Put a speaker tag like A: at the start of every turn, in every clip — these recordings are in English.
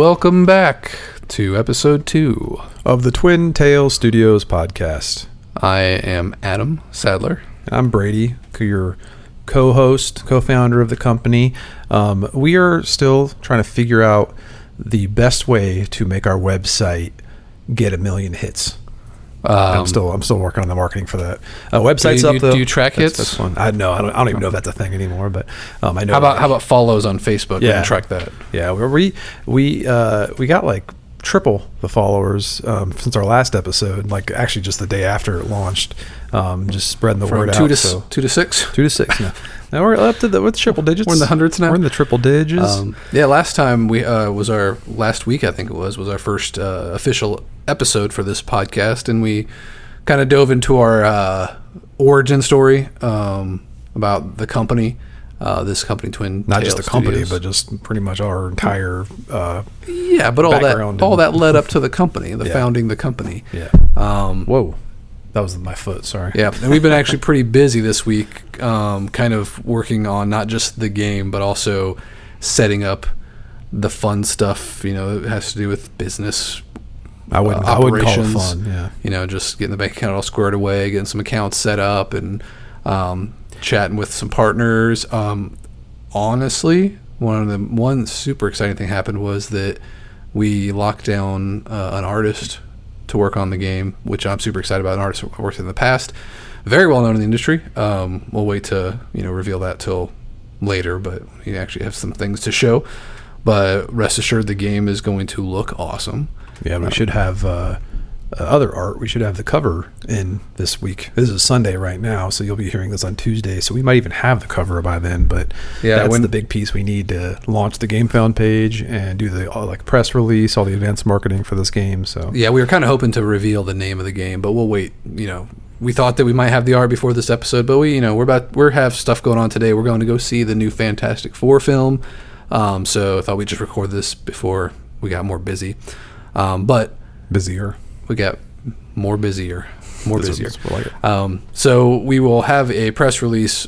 A: welcome back to episode 2
B: of the Twin Tail Studios podcast.
A: I am Adam Sadler.
B: I'm Brady, your co-host, co-founder of the company. We are still trying to figure out the best way to make our website get 1 million hits. I'm still working on the marketing for that. Website's up though.
A: Do you track hits?
B: That's fun. I don't even know if that's a thing anymore. But I know.
A: How about follows on Facebook?
B: Yeah,
A: and track that.
B: Yeah, we got like triple the followers since our last episode. Like actually, just the day after it launched, just spreading the word out.
A: 2 to 6. 2 to 6.
B: Now we're up to with triple digits.
A: We're in the hundreds now.
B: We're in the triple digits.
A: Last time last week I think it was our first official episode for this podcast, and we kind of dove into our origin story about the company. This company, Twin
B: Not
A: Tail
B: just the company,
A: Studios.
B: but just pretty much our entire
A: but all that led up to the company, founding the company.
B: Yeah.
A: Whoa.
B: That was my foot, sorry.
A: Yeah, and we've been actually pretty busy this week, kind of working on not just the game, but also setting up the fun stuff. You know, it has to do with business.
B: I wouldn't call it fun. Yeah.
A: You know, just getting the bank account all squared away, getting some accounts set up, and chatting with some partners. Honestly, one super exciting thing happened was that we locked down an artist to work on the game, which I'm super excited about. An artist I've worked with in the past, very well known in the industry. We'll wait to reveal that till later, but you actually have some things to show. But rest assured, the game is going to look awesome.
B: Yeah, we should have other art. We should have the cover in this week. This is Sunday right now, so you'll be hearing this on Tuesday. So we might even have the cover by then. But that's the big piece we need to launch the GameFound page and do the press release, all the advanced marketing for this game. So
A: yeah, we were kind of hoping to reveal the name of the game, but we'll wait. We thought that we might have the art before this episode, but we have stuff going on today. We're going to go see the new Fantastic Four film. So I thought we'd just record this before we got more busy. But
B: busier.
A: We got more busier. So we will have a press release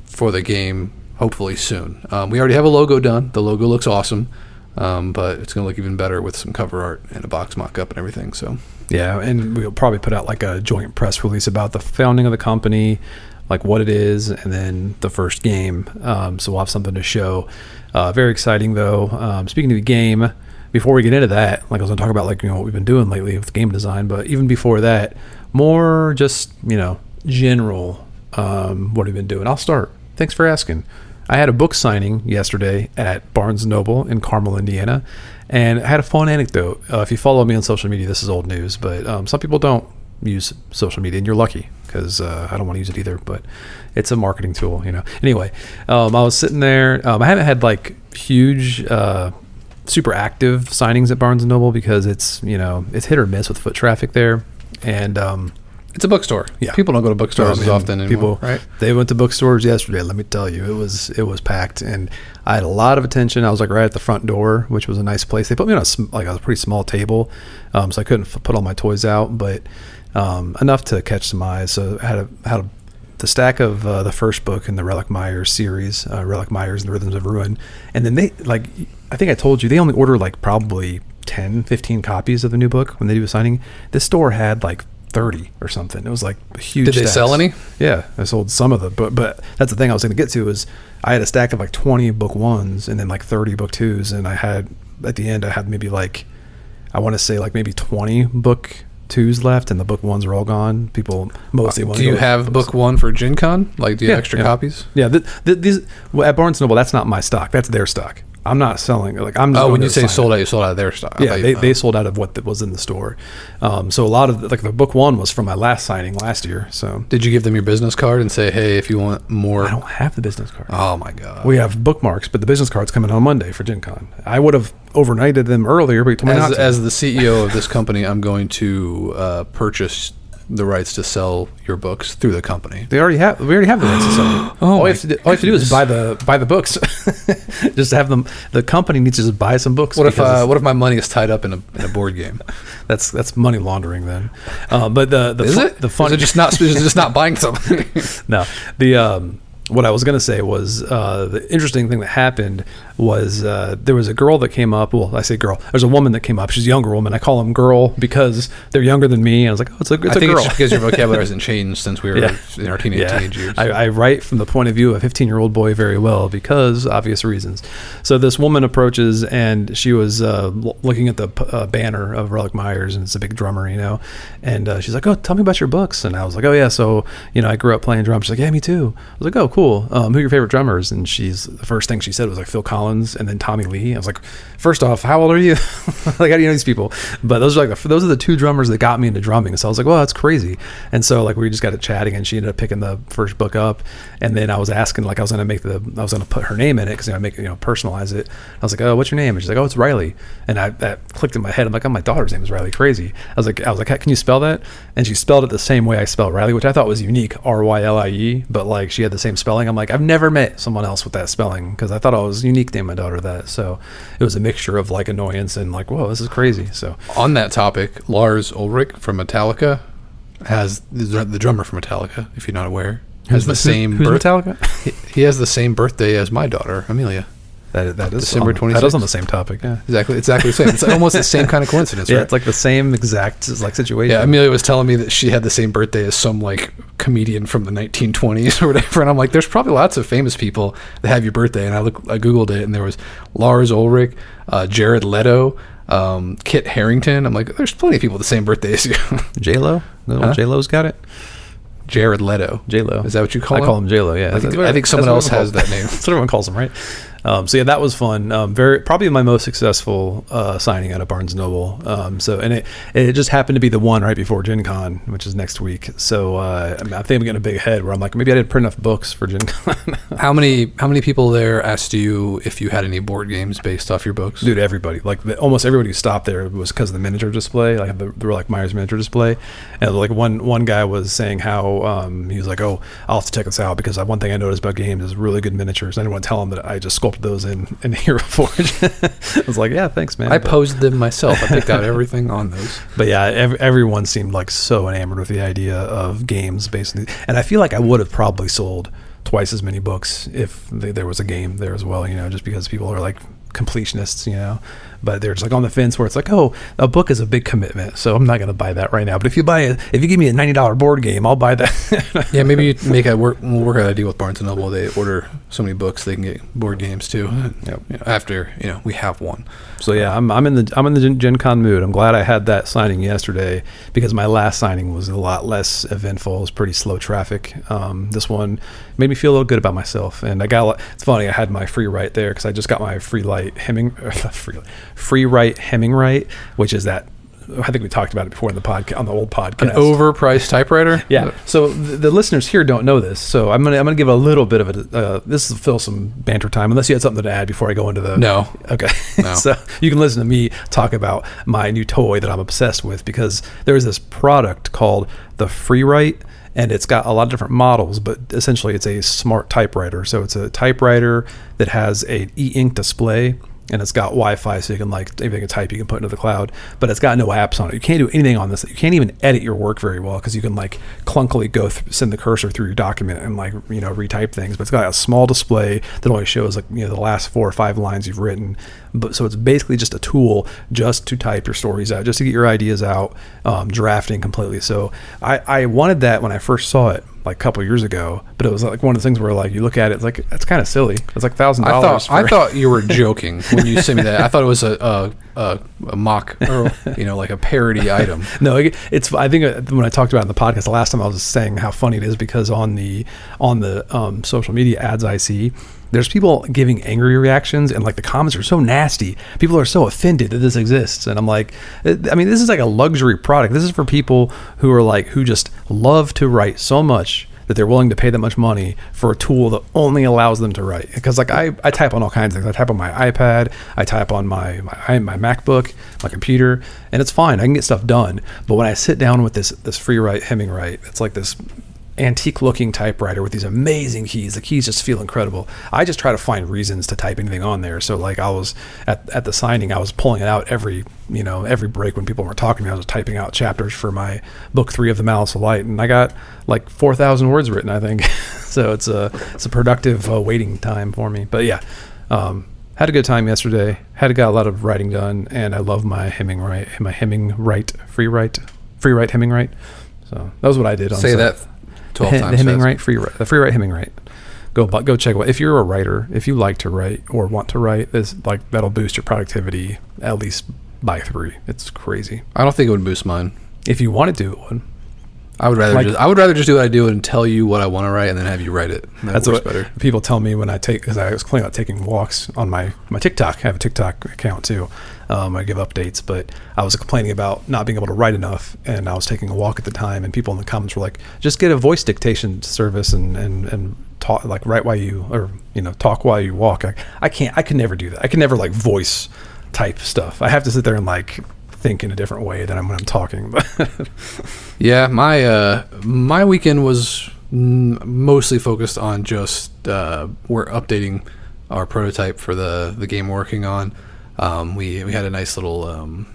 A: for the game hopefully soon. We already have a logo done. The logo looks awesome, but it's going to look even better with some cover art and a box mock-up and everything. So
B: yeah, and we'll probably put out like a joint press release about the founding of the company, like what it is, and then the first game. So we'll have something to show. Very exciting though. Speaking of the game, before we get into that, like I was going to talk about what we've been doing lately with game design, but even before that, more just, general, what we've been doing. I'll start. Thanks for asking. I had a book signing yesterday at Barnes & Noble in Carmel, Indiana, and I had a fun anecdote. If you follow me on social media, this is old news, but some people don't use social media, and you're lucky because I don't want to use it either, but it's a marketing tool, Anyway, I was sitting there. I haven't had huge super active signings at Barnes & Noble because it's hit or miss with foot traffic there, and
A: it's a bookstore. Yeah, people don't go to bookstores as often anymore, right? They
B: went to bookstores yesterday. Let me tell you, it was packed, and I had a lot of attention. I was right at the front door, which was a nice place. They put me on a pretty small table, so I couldn't put all my toys out, but enough to catch some eyes. So I had the stack of the first book in the Relic Myers series, Relic Myers and the Rhythms of Ruin, and then they I think I told you, they only order probably 10, 15 copies of the new book when they do a signing. This store had 30 or something. It was a huge
A: Did they sell any?
B: Yeah, I sold some of them, but that's the thing I was going to get to is I had a stack of 20 book ones and then 30 book twos, and I had, at the end, I had maybe I want to say maybe 20 book twos left, and the book ones are all gone. People mostly want to.
A: Do you have book one for GenCon? Do you have extra copies?
B: Yeah, these at Barnes & Noble, that's not my stock. That's their stock. I'm not selling. I'm just
A: when you say sold out, you sold out of their stock.
B: Yeah, they sold out of what was in the store. So a lot of the book one was from my last signing last year. So
A: did you give them your business card and say, hey, if you want more?
B: I don't have the business card.
A: Oh my god.
B: We have bookmarks, but the business card's coming on Monday for GenCon. I would have overnighted them earlier, but you told me not to.
A: As the CEO of this company, I'm going to purchase the rights to sell your books through the company.
B: We already have the rights to sell. All you have to do is buy the books. Just have them. The company needs to just buy some books.
A: What if my money is tied up in a board game?
B: That's money laundering then. But the
A: is it
B: the fun
A: is it just not buying something?
B: No, what I was going to say was the interesting thing that happened was there was a girl that came up. Well, I say girl. There's a woman that came up. She's a younger woman. I call them girl because they're younger than me. And I was like, oh, it's a girl.
A: I think it's just because your vocabulary hasn't changed since we were in our teenage years.
B: I write from the point of view of a 15-year-old boy very well because obvious reasons. So this woman approaches and she was looking at the banner of Relic Myers, and it's a big drummer, and she's like, oh, tell me about your books. And I was like, oh yeah, so I grew up playing drums. She's like, yeah, me too. I was like, oh, cool. Who are your favorite drummers? And the first thing she said was like Phil Collins and then Tommy Lee. I was like, first off, how old are you? Like, how do you know these people? But those are the two drummers that got me into drumming. So I was like, well, that's crazy. And so like we just got to chatting, and she ended up picking the first book up. And then I was asking, like, I was going to put her name in it because I make personalize it. I was like, oh, what's your name? And she's like, oh, it's Riley. And that clicked in my head. I'm like, oh, my daughter's name is Riley. Crazy. I was like, can you spell that? And she spelled it the same way I spelled Riley, which I thought was unique, Rylie. But like she had the same spelling. I'm like, I've never met someone else with that spelling because I thought it was unique to name my daughter that. So it was a mixture of like annoyance and like, whoa, this is crazy. So
A: on that topic, Lars Ulrich from Metallica has the drummer from Metallica, if you're not aware, has the same
B: Metallica?
A: He has the same birthday as my daughter, Amelia.
B: That is
A: December 26th.
B: That is on the same topic. Yeah,
A: exactly the same. It's almost the same kind of coincidence, right?
B: Yeah, it's like the same exact like situation.
A: Yeah, Amelia was telling me that she had the same birthday as some like comedian from the 1920s or whatever, and I'm like, there's probably lots of famous people that have your birthday, and I googled it, and there was Lars Ulrich, Jared Leto, Kit Harington. I'm like, there's plenty of people with the same birthday as you.
B: J-Lo? J-Lo's got it?
A: Jared Leto.
B: J-Lo.
A: Is that what you call him?
B: I call him J-Lo, yeah.
A: I think someone else has that name.
B: That's what everyone calls him, right? So yeah, that was fun. Probably my most successful signing out of Barnes & Noble. And it just happened to be the one right before GenCon, which is next week. So I think I'm getting a big head where I'm like, maybe I didn't print enough books for GenCon. How
A: many people there asked you if you had any board games based off your books?
B: Dude, everybody. Like almost everybody who stopped there was because of the miniature display, like the Relic Myers miniature display. And like one guy was saying how he was like, oh, I'll have to check this out because one thing I noticed about games is really good miniatures. I didn't want to t't tell him that I just sculpted those in Hero Forge. I was like, yeah, thanks, man.
A: I posed them myself. I picked out everything on those.
B: But yeah, everyone seemed like so enamored with the idea of games basically. And I feel like I would have probably sold twice as many books if there was a game there as well, just because people are like completionists, but they're just like on the fence where it's like, oh, a book is a big commitment, so I'm not going to buy that right now. But if you give me a $90 board game, I'll buy that.
A: Yeah, maybe you we'll work out a deal with Barnes & Noble. They order so many books they can get board games too. After we have one.
B: So yeah, I'm in the Gen Con mood. I'm glad I had that signing yesterday because my last signing was a lot less eventful. It was pretty slow traffic. This one made me feel a little good about myself, and it's funny, I had my free write there because I just got my free write Hemming right, which is that. I think we talked about it before in the podcast, on the old podcast.
A: An overpriced typewriter.
B: Yeah. So the listeners here don't know this, so I'm gonna give a little bit of this will fill some banter time, unless you had something to add before I go into the.
A: No.
B: Okay.
A: No.
B: So you can listen to me talk about my new toy that I'm obsessed with because there's this product called the Free Write. And it's got a lot of different models, but essentially it's a smart typewriter. So it's a typewriter that has an e-ink display, and it's got Wi-Fi, so you can anything you type you can put into the cloud, but it's got no apps on it. You can't do anything on this. You can't even edit your work very well because you can clunkily send the cursor through your document and retype things. But it's got a small display that only shows the last 4 or 5 lines you've written. But so it's basically just a tool just to type your stories out, just to get your ideas out, drafting completely. So I wanted that when I first saw it a couple years ago, but it was one of the things where you look at it, it's that's kind of silly. It's $1,000.
A: I thought you were joking when you sent me that. I thought it was a mock or a parody item.
B: No, it's. I think when I talked about it in the podcast the last time, I was saying how funny it is because on the social media ads I see, there's people giving angry reactions and the comments are so nasty. People are so offended that this exists. And I'm like, I mean, this is a luxury product. This is for people who are who just love to write so much that they're willing to pay that much money for a tool that only allows them to write. Because I type on all kinds of things. I type on my iPad, I type on my MacBook, my computer, and it's fine. I can get stuff done. But when I sit down with this free write Hemming write, it's this antique looking typewriter with these amazing keys. The keys just feel incredible. I just try to find reasons to type anything on there. So like I was at the signing, I was pulling it out every break when people were talking to me. I was typing out chapters for my book 3 of the Malice of Light, and I got like 4,000 words written, I think. So it's a productive waiting time for me. But yeah, had a good time yesterday. Got a lot of writing done, and I love my Hemingwright free write Hemingwright. So that was what I did.
A: Say that 12 times.
B: Hemingwright free write Hemingwright. Go check it. If you're a writer, if you like to write or want to write, that'll boost your productivity at least by 3. It's crazy.
A: I don't think it would boost mine.
B: If you wanted to, it would.
A: I would rather just do what I do and tell you what I want to write and then have you write it.
B: That's what better. People tell me when because I was complaining about taking walks on my TikTok. I have a TikTok account too. I give updates, but I was complaining about not being able to write enough, and I was taking a walk at the time, and people in the comments were like, just get a voice dictation service and talk, like write while you, or talk while you walk. I could never do that. I can never like voice type stuff. I have to sit there and like think in a different way than when I'm talking.
A: Yeah, my weekend was mostly focused on just we're updating our prototype for the game we're working on. We had a nice little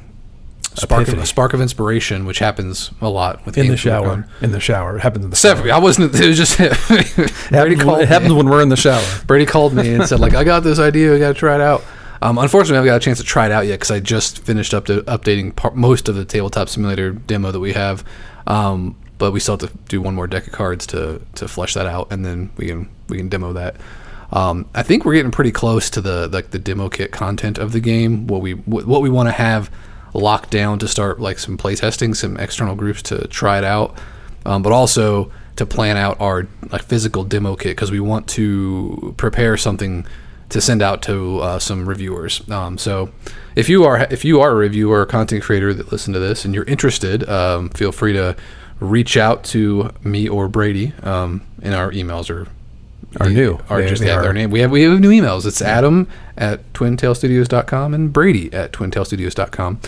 A: spark of inspiration, which happens a lot with
B: in the shower. In the shower, it happens in the
A: shower. I wasn't. It was just
B: it happens when we're in the shower.
A: Brady called me and said, like, I got this idea. We got to try it out. Unfortunately, I haven't got a chance to try it out yet because I just finished updating most of the Tabletop Simulator demo that we have. But we still have to do one more deck of cards to flesh that out, and then we can demo that. I think we're getting pretty close to the demo kit content of the game. What we want to have locked down to start like some play testing, some external groups to try it out, but also to plan out our like physical demo kit because we want to prepare something to send out to some reviewers. So if you are a reviewer or content creator that listen to this and you're interested, feel free to reach out to me or Brady. In our emails
B: their
A: name. We have new emails. It's Adam@twintailstudios.com and Brady@twintailstudios.com.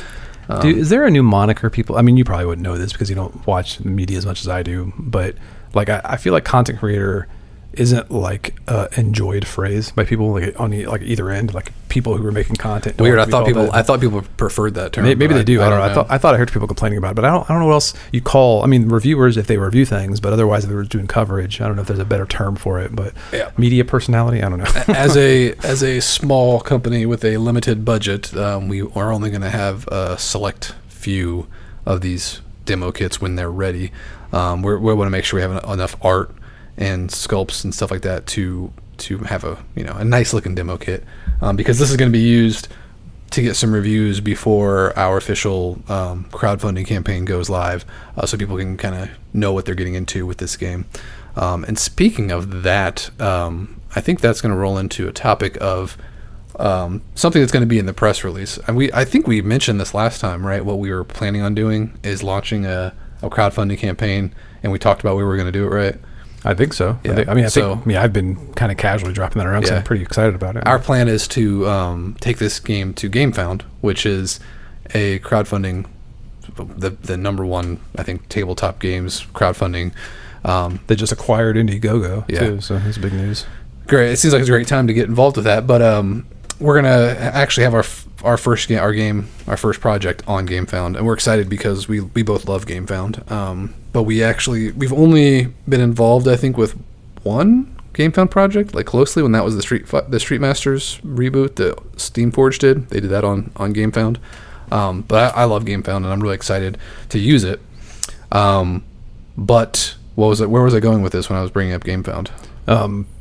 B: Is there a new moniker people? I mean, you probably wouldn't know this because you don't watch the media as much as I do, but like I feel like content creator isn't like enjoyed phrase by people like on either end, like people who are making content.
A: Weird. I thought people preferred that term.
B: Maybe they do. I don't know. I thought I heard people complaining about it, but I don't know what else you call. I mean, reviewers if they review things, but otherwise if they were doing coverage. I don't know if there's a better term for it, but yeah. Media personality. I don't know.
A: as a small company with a limited budget, we are only going to have a select few of these demo kits when they're ready. We want to make sure we have enough art and sculpts and stuff like that to have a nice looking demo kit, because this is going to be used to get some reviews before our official crowdfunding campaign goes live, so people can kind of know what they're getting into with this game. And speaking of that, I think that's going to roll into a topic of something that's going to be in the press release. And I think we mentioned this last time, right? What we were planning on doing is launching a crowdfunding campaign, and we talked about we were going to do it, right?
B: I think so.
A: Yeah.
B: I've been kind of casually dropping that around, so I'm pretty excited about it.
A: Our plan is to take this game to GameFound, which is a crowdfunding, the number one, I think, tabletop games crowdfunding.
B: They just acquired Indiegogo, too, so that's big news.
A: Great. It seems like it's a great time to get involved with that, but we're going to actually have our first first project on GameFound, and we're excited because we both love GameFound. But we've only been involved, I think, with one GameFound project, like closely, when that was the Street Masters reboot that Steamforge did. They did that on GameFound. But I love GameFound, and I'm really excited to use it. But where was I going with this when I was bringing up GameFound?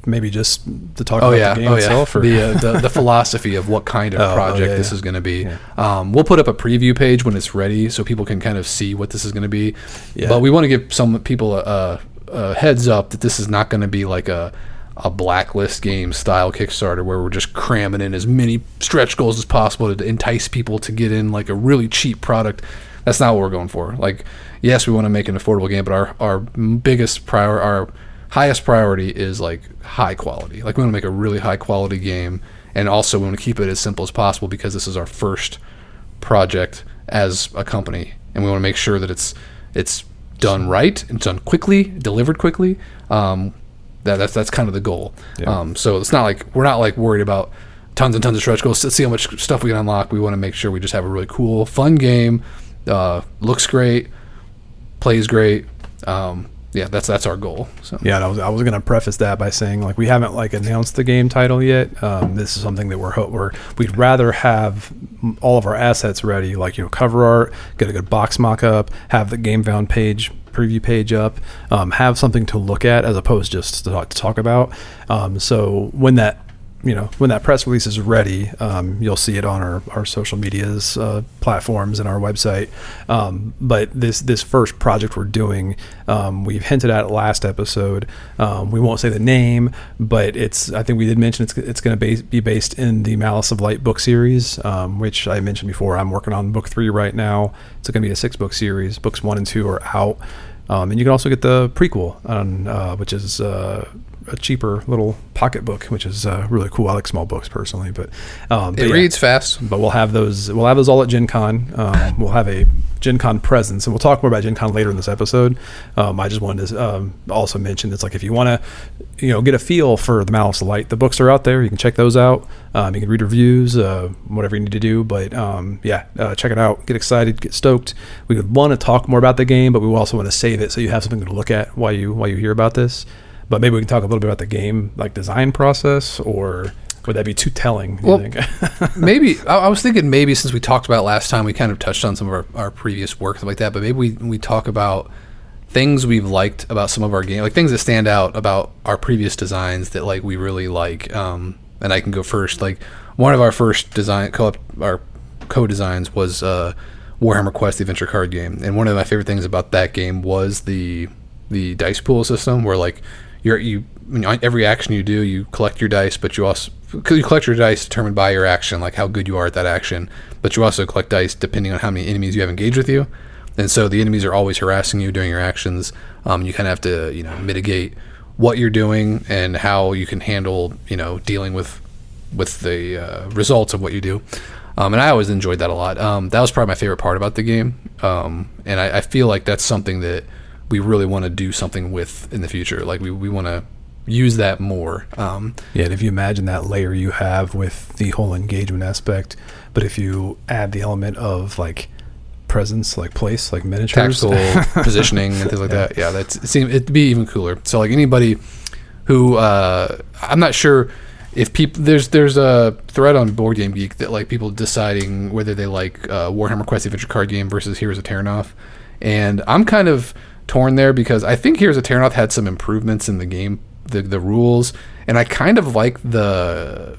B: Maybe just to talk about the game itself, or
A: the philosophy of what kind of project this is going to be. Yeah. We'll put up a preview page when it's ready, so people can kind of see what this is going to be. Yeah. But we want to give some people a heads up that this is not going to be like a blacklist game style Kickstarter where we're just cramming in as many stretch goals as possible to entice people to get in like a really cheap product. That's not what we're going for. Like, yes, we want to make an affordable game, but our highest priority is like high quality. Like, we want to make a really high quality game, and also we want to keep it as simple as possible because this is our first project as a company, and we want to make sure that it's done right and done quickly, delivered quickly. That's kind of the goal.
B: Yeah.
A: So it's not like we're not like worried about tons and tons of stretch goals to see how much stuff we can unlock. We want to make sure we just have a really cool, fun game. Looks great, plays great. That's our goal. So
B: Yeah, and I was going to preface that by saying like we haven't like announced the game title yet. This is something that we'd rather have all of our assets ready, like cover art, get a good box mock-up, have the game found preview page up, have something to look at as opposed just to talk about. So when that press release is ready, you'll see it on our social medias platforms and our website. But this first project we're doing, we've hinted at last episode. We won't say the name, but I think we did mention it's going to be based in the Malice of Light book series, which I mentioned before. I'm working on book 3 right now. It's going to be a 6-book series. Books 1 and 2 are out. And you can also get the prequel on, which is a cheaper little pocket book, which is really cool. I like small books personally, but
A: it reads fast.
B: But we'll have those all at GenCon. We'll have a GenCon presence, and we'll talk more about GenCon later in this episode. I just wanted to also mention it's like if you want to get a feel for the Malice of Light, the books are out there. You can check those out. You can read reviews, whatever you need to do. But check it out. Get excited. Get stoked. We would want to talk more about the game, but we also want to save it so you have something to look at while you hear about this. But maybe we can talk a little bit about the game, like design process, or would that be too telling?
A: Well, maybe I was thinking maybe since we talked about last time, we kind of touched on some of our previous work, stuff like that. But maybe we talk about things we've liked about some of our game, like things that stand out about our previous designs that like we really like. And I can go first. Like one of our first our co-designs was Warhammer Quest: The Adventure Card Game, and one of my favorite things about that game was the dice pool system, where like every action you do, you collect your dice, but you collect your dice determined by your action, like how good you are at that action. But you also collect dice depending on how many enemies you have engaged with you, and so the enemies are always harassing you during your actions. You kind of have to mitigate what you're doing and how you can handle dealing with the results of what you do. And I always enjoyed that a lot. That was probably my favorite part about the game, and I feel like that's something that we really want to do something with in the future. Like we want to use that more.
B: And if you imagine that layer you have with the whole engagement aspect, but if you add the element of like presence, like place, like miniatures,
A: tactical positioning and things like that. Yeah, it'd be even cooler. So like anybody who I'm not sure if people there's a thread on Board Game Geek that like people deciding whether they like Warhammer Quest: The Adventure Card Game versus Heroes of Terranoth, and I'm kind of torn there because I think Heroes of Terranoth had some improvements in the game, the rules, and I kind of like the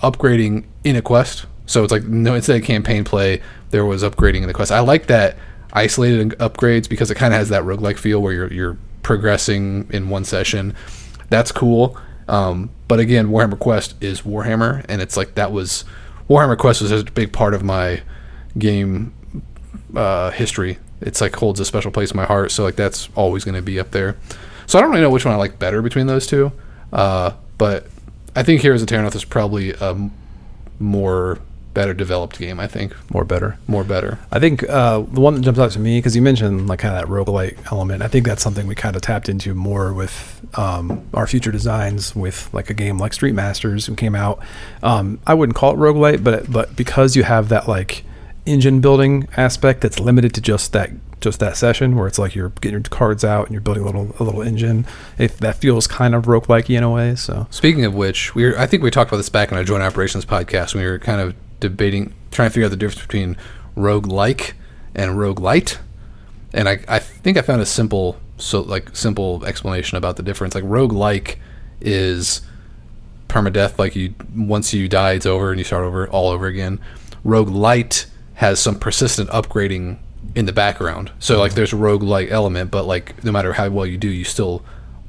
A: upgrading in a quest. So it's like instead of campaign play, there was upgrading in the quest. I like that isolated upgrades because it kind of has that roguelike feel where you're progressing in one session. That's cool. But again, Warhammer Quest is Warhammer, and it's like Warhammer Quest was such a big part of my game history. It's like holds a special place in my heart, so like that's always going to be up there. So I don't really know which one I like better between those two, but I think Heroes of Terranoth is probably a more better developed game. I think
B: more better.
A: I
B: think the one that jumps out to me, because you mentioned like kind of that roguelike element, I think that's something we kind of tapped into more with our future designs with like a game like Street Masters who came out. I wouldn't call it roguelike, but because you have that like engine building aspect that's limited to just that session where it's like you're getting your cards out and you're building a little engine, that feels kind of roguelike-y in a way. So
A: speaking of which, I think we talked about this back in our joint operations podcast when we were kind of debating, trying to figure out the difference between roguelike and roguelite, and I think I found a simple explanation about the difference. Like roguelike is permadeath, like once you die it's over and you start over all over again. Roguelite has some persistent upgrading in the background. So like there's a roguelike element, but like no matter how well you do, you still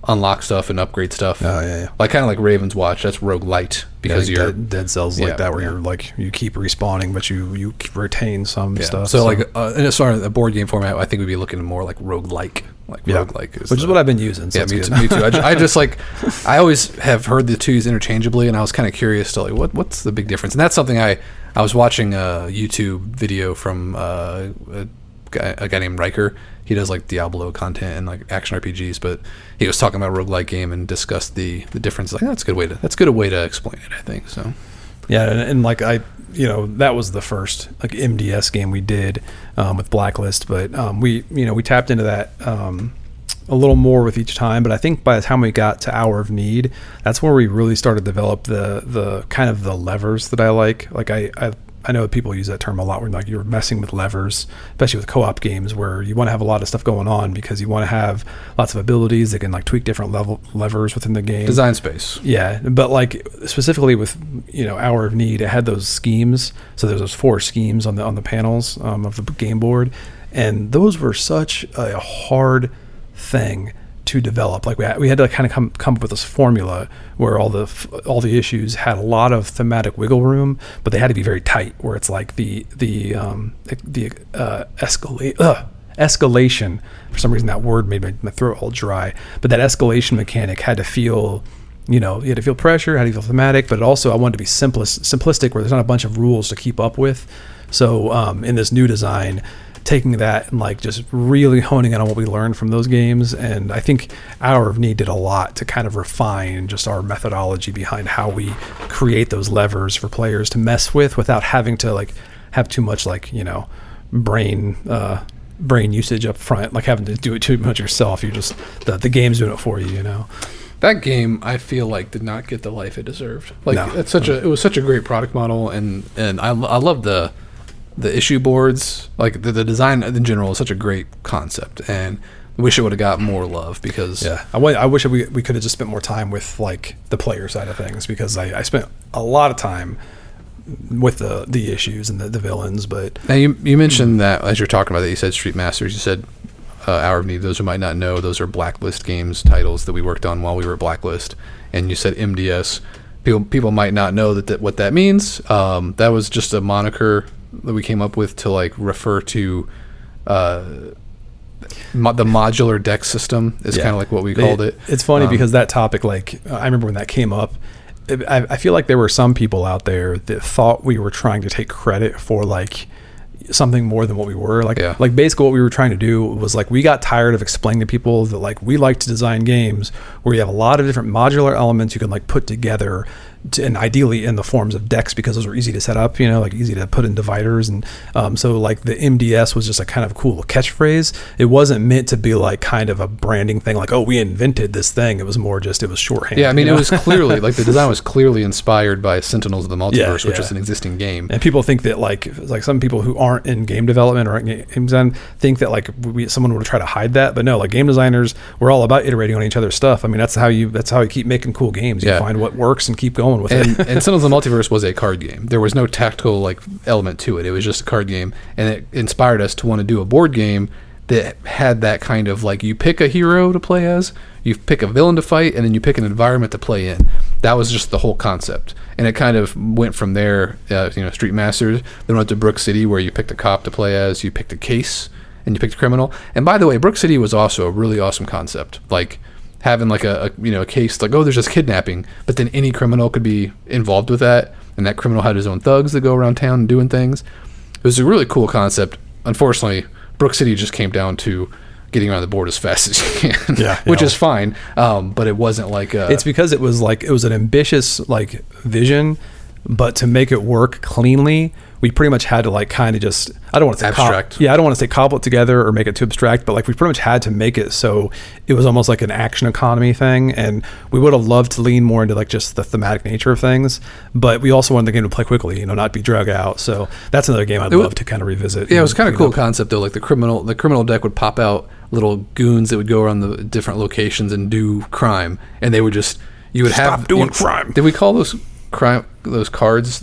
A: unlock stuff and upgrade stuff.
B: Oh yeah.
A: Like kind of like Raven's Watch, that's roguelite because you're
B: dead cells like that where you're like you keep respawning but you retain some stuff.
A: So like in a board game format, I think we'd be looking more like roguelike. Roguelike
B: which is what I've been using. So
A: me too. I just like I always have heard the two used interchangeably, and I was kind of curious to like what's the big difference. And that's something I was watching a YouTube video from a a guy named Riker. He does like Diablo content and like action RPGs, but he was talking about a roguelike game and discussed the difference. Like, that's a good way to explain it, I think. So
B: yeah, and like that was the first like MDS game we did with Blacklist, but we tapped into that a little more with each time. But I think by the time we got to Hour of Need, that's where we really started to develop the kind of the levers that I like. Like I know people use that term a lot where like you're messing with levers, especially with co-op games where you want to have a lot of stuff going on because you want to have lots of abilities that can like tweak different levers within the game.
A: Design space.
B: Yeah, but like specifically with Hour of Need, it had those schemes. So there's those 4 schemes on the panels of the game board, and those were such a hard thing to develop. Like we had to kind of come up with this formula where all the issues had a lot of thematic wiggle room, but they had to be very tight. Where it's like the escalation. For some reason, that word made my throat all dry. But that escalation mechanic had to feel, you had to feel pressure, had to feel thematic. But also, I wanted to be simplistic, where there's not a bunch of rules to keep up with. So in this new design, taking that and like just really honing in on what we learned from those games. And I think Hour of Need did a lot to kind of refine just our methodology behind how we create those levers for players to mess with without having to like have too much like, brain usage up front, like having to do it too much yourself. You just, the game's doing it for you,
A: That game, I feel like, did not get the life it deserved. Like,
B: No.
A: it was such a great product model, and I love the issue boards. Like the design in general is such a great concept, and I wish it would have got more love because
B: I wish we could have just spent more time with like the player side of things, because I spent a lot of time with the issues and the villains. But
A: now you mentioned that as you're talking about that, you said Street Masters, you said Hour of Need. Those who might not know, those are Blacklist games titles that we worked on while we were at Blacklist. And you said MDS. People might not know what that means. That was just a moniker that we came up with to like refer to the modular deck system is kind of like what we called it.
B: It's funny because that topic, like I remember when that came up, I feel like there were some people out there that thought we were trying to take credit for like something more than what we were. Like basically what we were trying to do was like, we got tired of explaining to people that like we like to design games where you have a lot of different modular elements you can like put together and ideally in the forms of decks, because those are easy to set up, like easy to put in dividers. And so like the MDS was just a kind of cool catchphrase. It wasn't meant to be like kind of a branding thing, like, oh, we invented this thing. It was more just, it was shorthand.
A: Yeah, I mean, it was clearly, like the design was clearly inspired by Sentinels of the Multiverse, which is an existing game.
B: And people think that like some people who aren't in game development or game design think that like someone would try to hide that. But no, like game designers, we're all about iterating on each other's stuff. I mean, that's how you keep making cool games. You find what works and keep going with it.
A: And Sentinels of the Multiverse was a card game. There was no tactical like element to it. It was just a card game, and it inspired us to want to do a board game that had that kind of like, you pick a hero to play as, you pick a villain to fight, and then you pick an environment to play in. That was just the whole concept, and it kind of went from there. Street Masters, then went to Brook City, where you picked a cop to play as, you picked a case, and you picked a criminal. And by the way, Brook City was also a really awesome concept. Like having like a case, like, oh, there's this kidnapping, but then any criminal could be involved with that, and that criminal had his own thugs that go around town and doing things. It was a really cool concept. Unfortunately, Brook City just came down to getting around the board as fast as you can, which is fine. But it wasn't like
B: it's because it was an ambitious like vision, but to make it work cleanly, we pretty much had to like kind of just, I don't want to say
A: abstract.
B: I don't want to say cobble it together or make it too abstract, but like we pretty much had to make it so it was almost like an action economy thing. And we would have loved to lean more into like just the thematic nature of things, but we also wanted the game to play quickly, not be drug out. So that's another game I'd love to kind of revisit.
A: Yeah, it was kind of cool concept though. Like the criminal deck would pop out little goons that would go around the different locations and do crime, and they would just, you would
B: stop doing crime.
A: Did we call those cards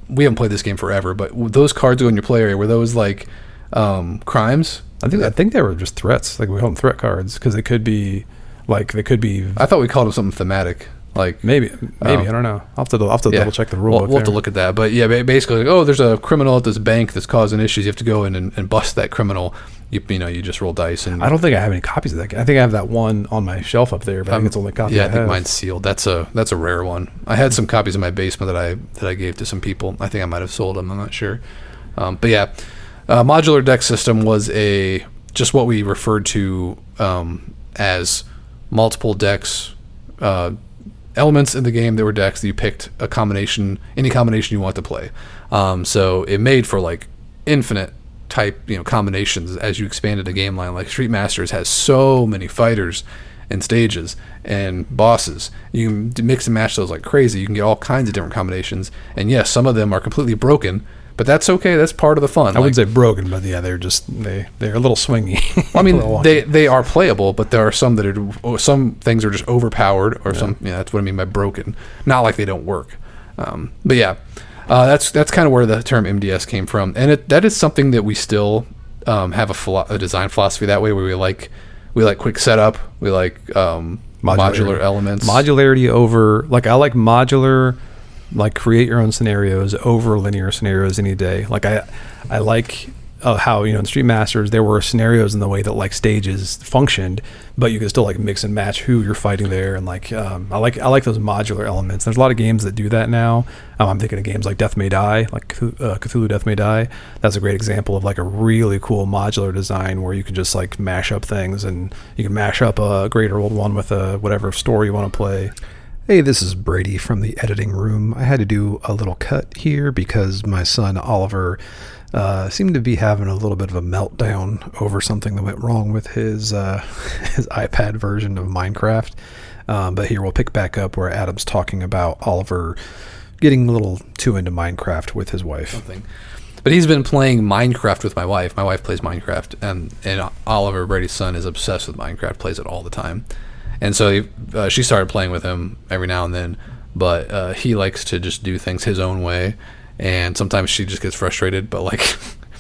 A: we haven't played this game forever, but those cards go in your play area, were those like crimes?
B: I think they were just threats. Like we call them threat cards because they could be. I
A: thought we called them something thematic. Like
B: maybe I don't know. I'll have to double check the rule book.
A: We'll have to look at that. But yeah, basically, like, oh, there's a criminal at this bank that's causing issues. You have to go in and bust that criminal. You just roll dice. And
B: I don't think I have any copies of that. I think I have that one on my shelf up there, but I think it's the only copy.
A: Yeah, I think mine's sealed. That's a rare one. I had some copies in my basement that I gave to some people. I think I might have sold them. I'm not sure. But yeah, Modular deck system was just what we referred to as multiple decks, elements in the game that were decks that you picked a combination, any combination you want to play. So it made for like infinite type, combinations as you expanded the game line. Like Street Masters has so many fighters and stages and bosses. You can mix and match those like crazy. You can get all kinds of different combinations. And yes, some of them are completely broken, but that's okay. That's part of the fun.
B: I wouldn't say broken, but yeah, they're a little swingy.
A: I mean, they are playable, but there are some some things are just overpowered, or some. That's what I mean by broken. Not like they don't work. But yeah, that's kind of where the term MDS came from, and that is something that we still have a design philosophy that way, where we like quick setup. We like modular elements.
B: Modularity over, like, I like modular, like, create your own scenarios over linear scenarios any day. Like, I like how, in Street Masters, there were scenarios in the way that, like, stages functioned, but you could still, like, mix and match who you're fighting there. And, like, I like those modular elements. There's a lot of games that do that now. I'm thinking of games like Death May Die, like Cthulhu Death May Die. That's a great example of, like, a really cool modular design where you can just, like, mash up things, and you can mash up a greater old one with whatever story you want to play.
C: Hey, this is Brady from the editing room. I had to do a little cut here because my son Oliver seemed to be having a little bit of a meltdown over something that went wrong with his iPad version of Minecraft. But here we'll pick back up where Adam's talking about Oliver getting a little too into Minecraft with his wife.
A: Something. But he's been playing Minecraft with my wife. My wife plays Minecraft, and Oliver, Brady's son, is obsessed with Minecraft, plays it all the time. And so she started playing with him every now and then, but he likes to just do things his own way, and sometimes she just gets frustrated, but, like,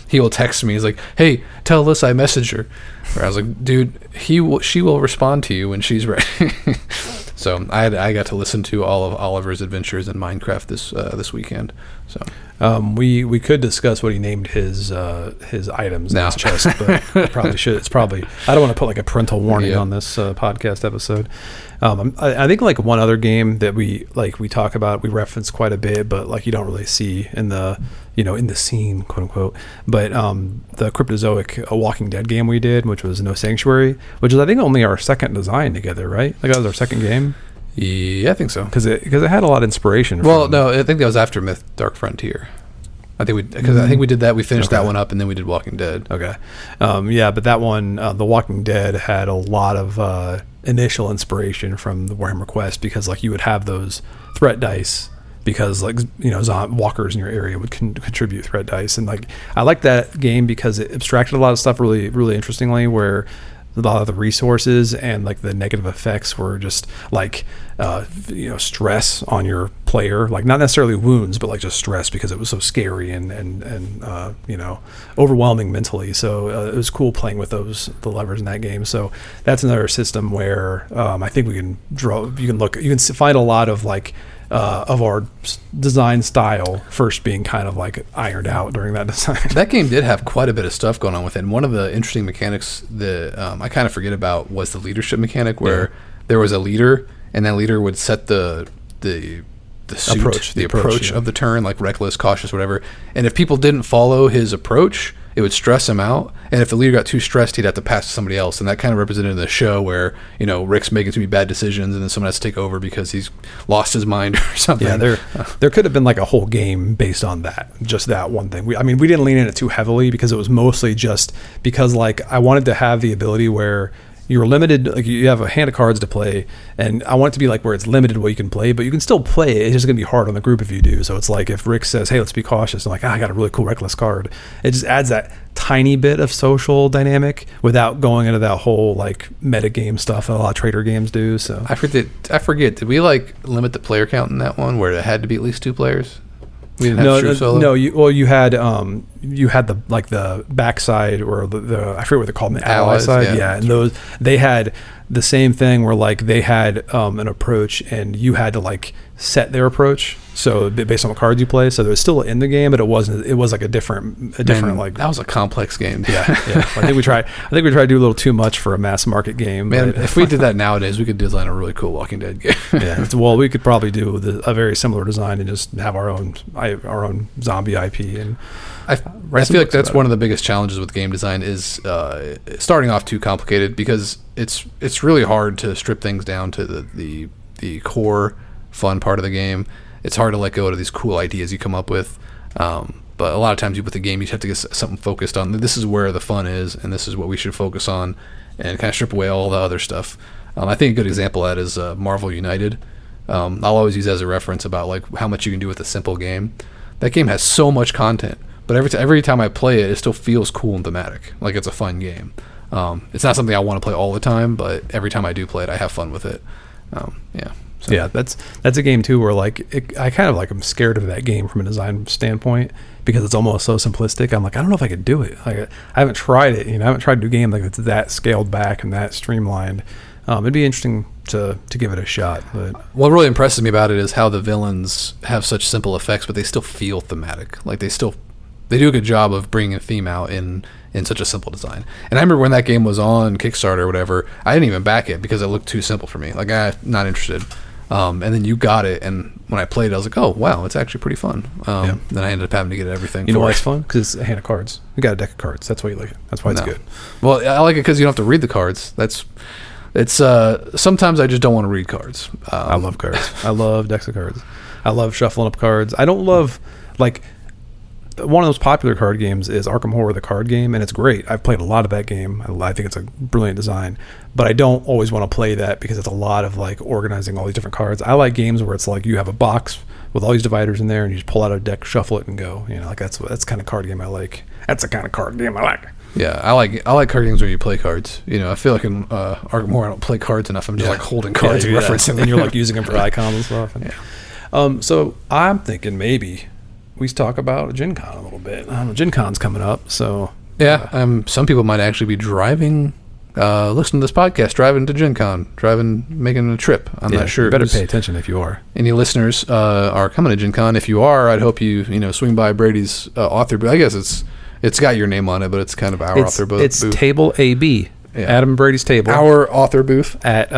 A: he will text me. He's like, "Hey, tell Alyssa I messaged her." Where I was like, "Dude, she will respond to you when she's ready." So I got to listen to all of Oliver's adventures in Minecraft this weekend. So
B: we could discuss what he named his items in his chest, but probably should. It's probably, I don't want to put like a parental warning on this podcast episode. I think like one other game that we talk about, we reference quite a bit, but like you don't really see in the in the scene, quote unquote. But the Cryptozoic Walking Dead game we did, which was No Sanctuary, which is I think only our second design together, right? Like that was our second game.
A: Yeah, I think so.
B: Because it had a lot of inspiration.
A: Well, no, I think that was after Myth Dark Frontier. I think we did that. We finished that one up, and then we did Walking Dead.
B: Okay, but that one, The Walking Dead, had a lot of initial inspiration from the Warhammer Quest, because like you would have those threat dice, because like walkers in your area would contribute threat dice, and like I like that game because it abstracted a lot of stuff really really interestingly, where a lot of the resources and like the negative effects were just like stress on your player, like not necessarily wounds, but like just stress, because it was so scary and overwhelming mentally. So it was cool playing with the levers in that game. So that's another system where I think you can find a lot of like of our design style first being kind of like ironed out during that design.
A: That game did have quite a bit of stuff going on with it. And one of the interesting mechanics that I kind of forget about was the leadership mechanic, where there was a leader, and that leader would set the approach of the turn, like reckless, cautious, whatever. And if people didn't follow his approach, it would stress him out. And if the leader got too stressed, he'd have to pass to somebody else. And that kind of represented the show where, Rick's making too many bad decisions, and then someone has to take over because he's lost his mind or something.
B: Yeah, there could have been like a whole game based on that, just that one thing. We didn't lean in it too heavily because it was mostly just because like I wanted to have the ability where you're limited, like you have a hand of cards to play, and I want it to be like where it's limited what you can play, but you can still play it. It's just going to be hard on the group if you do. So it's like if Rick says, "Hey, let's be cautious," I'm like, I got a really cool reckless card. It just adds that tiny bit of social dynamic without going into that whole like meta game stuff that a lot of trader games do. So
A: I forget. Did we like limit the player count in that one where it had to be at least 2 players? We didn't have true solo?
B: No. You had the like the backside, or the I forget what they're called, the ally side. Yeah, and those, they had the same thing where like they had an approach, and you had to like set their approach, so based on what cards you play. So it was still in the game, but it wasn't. It was like a different like,
A: that was a complex game.
B: Yeah. I think we tried to do a little too much for a mass market game.
A: Man, if we did that nowadays, we could design a really cool Walking Dead game.
B: Yeah. Well, we could probably do a very similar design and just have our own zombie IP. And
A: I feel like that's one of the biggest challenges with game design is starting off too complicated, because it's really hard to strip things down to the core fun part of the game. It's hard to let go of these cool ideas you come up with. But a lot of times with the game, you have to get something focused on. This is where the fun is, and this is what we should focus on, and kind of strip away all the other stuff. I think a good example of that is Marvel United. I'll always use as a reference about like how much you can do with a simple game. That game has so much content, but every time I play it, it still feels cool and thematic. Like it's a fun game. It's not something I want to play all the time, but every time I do play it, I have fun with it. Yeah. So.
B: Yeah, that's a game too where like I kind of like I'm scared of that game from a design standpoint because it's almost so simplistic. I'm like, I don't know if I could do it. Like I haven't tried it. I haven't tried to do a game like it's that scaled back and that streamlined. It'd be interesting to give it a shot. But
A: what really impresses me about it is how the villains have such simple effects, but they still feel thematic. Like they do a good job of bringing a theme out in such a simple design. And I remember when that game was on Kickstarter or whatever, I didn't even back it because it looked too simple for me. Like I'm not interested. And then you got it, and when I played it, I was like, "Oh, wow, it's actually pretty fun." Then I ended up having to get everything.
B: You know why it's fun? Because it's a hand of cards. You got a deck of cards. That's why you like it. That's why it's good.
A: Well, I like it because you don't have to read the cards. It's sometimes I just don't want to read cards.
B: I love cards. I love decks of cards. I love shuffling up cards. I don't love like one of those popular card games is Arkham Horror, the card game, and it's great. I've played a lot of that game. I think it's a brilliant design, but I don't always want to play that because it's a lot of like organizing all these different cards. I like games where it's like you have a box with all these dividers in there and you just pull out a deck, shuffle it, and go. Like that's the kind of card game I like. That's the kind of card game I like.
A: Yeah, I like card games where you play cards. I feel like in Arkham Horror I don't play cards enough. I'm just like holding cards and referencing them.
B: And you're like using them for icons and stuff. And, so I'm thinking maybe we talk about GenCon a little bit. I don't know, GenCon's coming up, so
A: some people might actually be driving, listening to this podcast, driving to GenCon, making a trip. I'm not sure.
B: You better pay attention if you are.
A: Any listeners are coming to GenCon. If you are, I'd hope you swing by Brady's author booth. I guess it's got your name on it, but it's kind of our author booth.
B: It's Table AB, Adam Brady's table.
A: Our author booth
B: at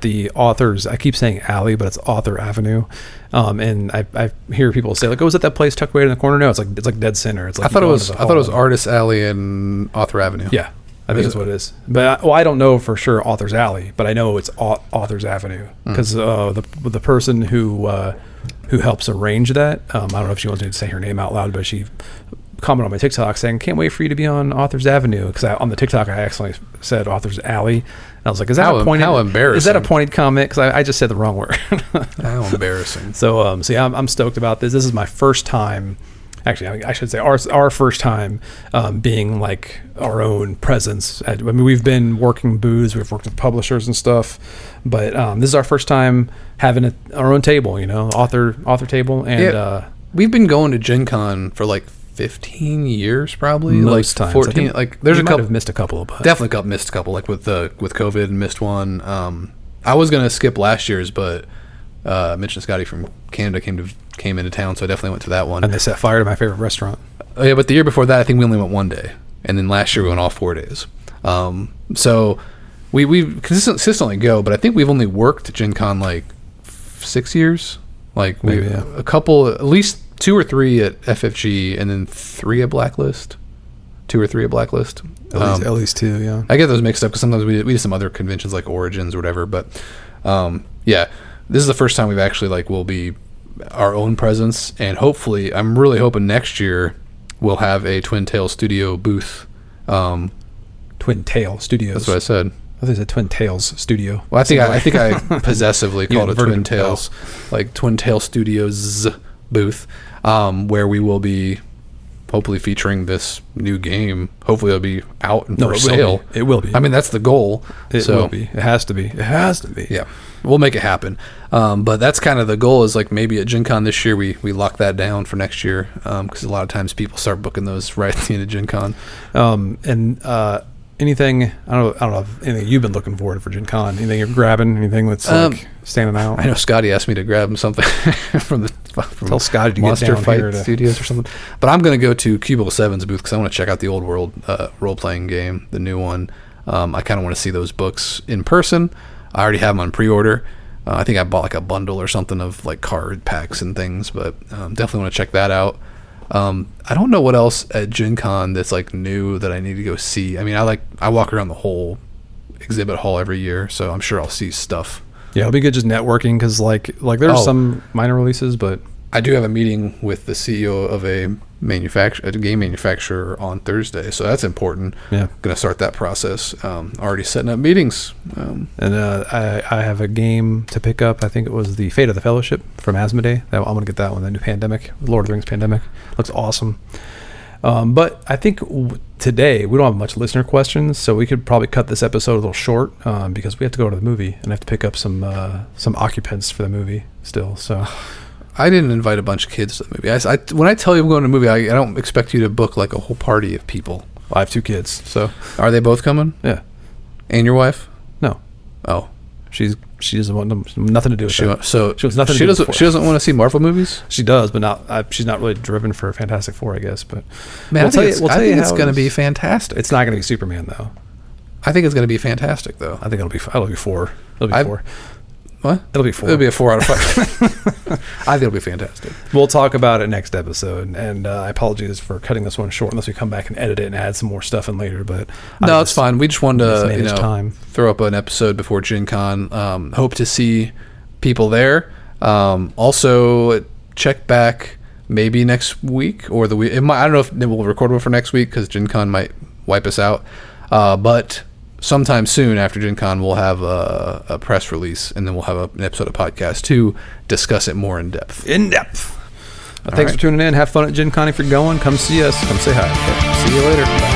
B: the authors. I keep saying alley, but it's Author Avenue. And I hear people say like, "Oh, is that place tucked away in the corner?" No, it's like dead center. It's like
A: I thought it was Artist Alley and Author Avenue.
B: Yeah, I think that's what it is. But I don't know for sure Author's Alley, but I know it's Author's Avenue because the person who helps arrange that, I don't know if she wants me to say her name out loud, but she commented on my TikTok saying, "Can't wait for you to be on Author's Avenue," because on the TikTok I accidentally said Author's Alley, and I was like, "Is that a pointed?
A: How embarrassing!
B: Is that a pointed comment?" Because I just said the wrong word.
A: How embarrassing!
B: So yeah, I'm stoked about this. This is my first time. Actually, I should say our first time being like our own presence. We've been working booths, we've worked with publishers and stuff, but this is our first time having our own table. Author table, and
A: we've been going to GenCon for like 15 years probably.
B: Most
A: like
B: times
A: 14. Like there's a couple.
B: Have missed a couple, but
A: definitely missed a couple. Like with COVID, missed one. I was gonna skip last year's, but Mitch and Scotty from Canada came into town, so I definitely went to that one.
B: And they set fire to my favorite restaurant.
A: Oh, yeah, but the year before that, I think we only went one day, and then last year we went all 4 days. So we consistently go, but I think we've only worked at GenCon like 6 years. Like maybe a couple, at least 2 or 3 at FFG, and then 3 at Blacklist. 2 or 3 at Blacklist.
B: At least 2, yeah.
A: I get those mixed up because sometimes we did some other conventions like Origins or whatever. But yeah, this is the first time we've actually will be our own presence, and hopefully, I'm really hoping next year we'll have a Twin Tail Studio booth.
B: Twin Tail Studios.
A: That's what I said.
B: I think it's a Twin Tails Studio.
A: Well, I think I possessively called it Twin Tails, like Twin Tail Studios booth, where we will be hopefully featuring this new game. Hopefully it'll be out and for sale.
B: It will be.
A: I mean, that's the goal.
B: It will be. It has to be. It has to be.
A: Yeah. We'll make it happen. But that's kind of the goal, is like maybe at GenCon this year we lock that down for next year, because a lot of times people start booking those right at the end of GenCon.
B: Anything, I don't know if anything you've been looking forward for GenCon. Anything you're grabbing? Anything that's standing out?
A: I know Scotty asked me to grab him something from
B: Tell Scotty to
A: Monster
B: get down
A: Fight
B: here
A: Studios or something. But I'm going to go to Cubicle 7's booth because I want to check out the old world role-playing game, the new one. I kind of want to see those books in person. I already have them on pre-order. I think I bought like a bundle or something of like card packs and things, but definitely want to check that out. I don't know what else at GenCon that's like new that I need to go see. I mean, I walk around the whole exhibit hall every year, so I'm sure I'll see stuff.
B: Yeah, it'll be good just networking because like there's some minor releases, but
A: I do have a meeting with the CEO of a game manufacturer on Thursday, so that's important.
B: Yeah,
A: going to start that process. Already setting up meetings.
B: And I have a game to pick up. I think it was the Fate of the Fellowship from Asmodee. I'm going to get that one. The new Pandemic, Lord of the Rings Pandemic, looks awesome. But I think today we don't have much listener questions, so we could probably cut this episode a little short because we have to go to the movie and I have to pick up some occupants for the movie still. So
A: I didn't invite a bunch of kids to the movie. When I tell you I'm going to a movie, I don't expect you to book like a whole party of people.
B: I have 2 kids, so
A: are they both coming?
B: Yeah.
A: And your wife?
B: No.
A: Oh,
B: she doesn't want nothing to do with that.
A: So
B: she wants nothing.
A: She doesn't want to see Marvel movies.
B: She does, but she's not really driven for Fantastic Four, I guess. But
A: man, I think it's going to be fantastic.
B: It's not going to be Superman though.
A: I think it's going to be fantastic though.
B: I think it'll be 4. It'll be 4.
A: What?
B: It'll be 4.
A: It'll be a 4 out of 5. I think it'll be fantastic.
B: We'll talk about it next episode, and I apologize for cutting this one short unless we come back and edit it and add some more stuff in later. But
A: no, it's fine. We just wanted to
B: throw
A: up an episode before GenCon. Hope to see people there. Also, check back maybe next week or the week. I don't know if we'll record one for next week because GenCon might wipe us out. But sometime soon after GenCon, we'll have a press release, and then we'll have an episode of podcast to discuss it more in depth.
B: Thanks for tuning in. Have fun at GenCon if you're going. Come see us. Come say hi.
A: Okay. See you later. Bye.